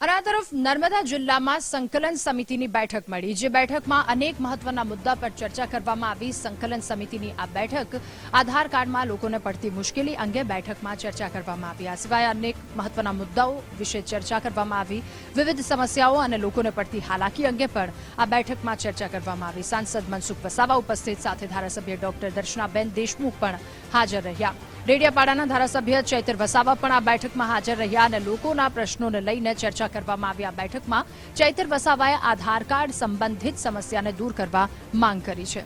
અને આ તરફ નર્મદા જિલ્લામાં સંકલન સમિતિની બેઠક મળી, જે બેઠકમાં અનેક મહત્વના મુદ્દા પર ચર્ચા કરવામાં આવી। સંકલન સમિતિની આ બેઠક આધાર કાર્ડમાં લોકોને પડતી મુશ્કેલી અંગે બેઠકમાં ચર્ચા કરવામાં આવી। આ સિવાય અનેક મહત્વના મુદ્દાઓ વિશે ચર્ચા કરવામાં આવી। વિવિધ સમસ્યાઓ અને લોકોને પડતી હાલાકી અંગે પણ આ બેઠકમાં ચર્ચા કરવામાં આવી। સાંસદ મનસુખ વસાવા ઉપસ્થિત, સાથે ધારાસભ્ય ડોક્ટર દર્શનાબેન દેશમુખ પણ હાજર રહ્યા। ડેડિયાપાડાના ધારાસભ્ય ચૈતર વસાવા પણ આ બેઠકમાં હાજર રહ્યા અને લોકોના પ્રશ્નોને લઈને ચર્ચા કરવામાં આવી। આ બેઠકમાં ચૈતર વસાવાએ આધાર કાર્ડ સંબંધિત સમસ્યાને દૂર કરવા માંગ કરી છે।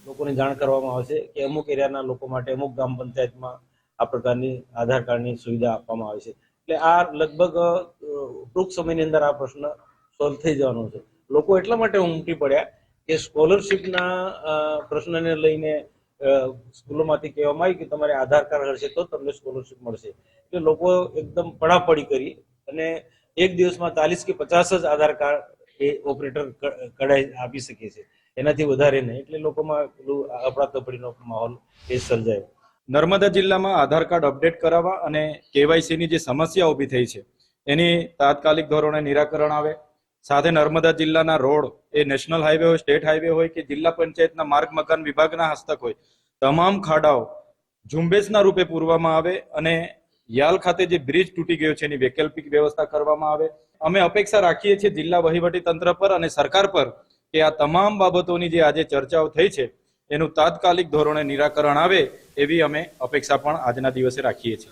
લોકોને જાણ કરવામાં આવશે કે અમુક એરિયાના લોકો માટે અમુક ગ્રામ પંચાયતમાં આ પ્રકારની આધાર કાર્ડની સુવિધા આપવામાં આવે છે। એટલે આ લગભગ ટૂંક સમયની અંદર આ પ્રશ્ન સોલ્વ થઈ જવાનો છે। લોકો એટલા માટે ઉમટી પડ્યા કે સ્કોલરશીપના પ્રશ્નને લઈને સ્કૂલોમાંથી કહેવામાં આવી કે તમારે આધાર કાર્ડ હશે તો તમને સ્કોલરશીપ મળશે। એટલે લોકો એકદમ પડાપડી કરી અને એક દિવસમાં 40 કે 50 જ આધાર કાર્ડ એ ઓપરેટર કઢાઈ આપી શકે છે, એનાથી વધારે નહીં। એટલે લોકોમાં પેલું અફડાતફડીનો માહોલ એ સર્જાયો। નર્મદા જિલ્લામાં આધાર કાર્ડ અપડેટ કરાવવા અને કેવાયસીની જે સમસ્યા ઊભી થઈ છે એની તાત્કાલિક ધોરણે નિરાકરણ આવે। સાથે નર્મદા જિલ્લાના રોડ એ નેશનલ હાઈવે હોય, સ્ટેટ હાઈવે હોય કે જિલ્લા પંચાયતના માર્ગ મકાન વિભાગના હસ્તક હોય, તમામ ખાડાઓ ઝુંબેશના રૂપે પૂરવામાં આવે અને યાલ ખાતે જે બ્રિજ તૂટી ગયો છે એની વૈકલ્પિક વ્યવસ્થા કરવામાં આવે। અમે અપેક્ષા રાખીએ છીએ જિલ્લા વહીવટી તંત્ર પર અને સરકાર પર કે આ તમામ બાબતોની જે આજે ચર્ચાઓ થઈ છે એનું તાત્કાલિક ધોરણે નિરાકરણ આવે એવી અમે અપેક્ષા પણ આજના દિવસે રાખીએ છીએ।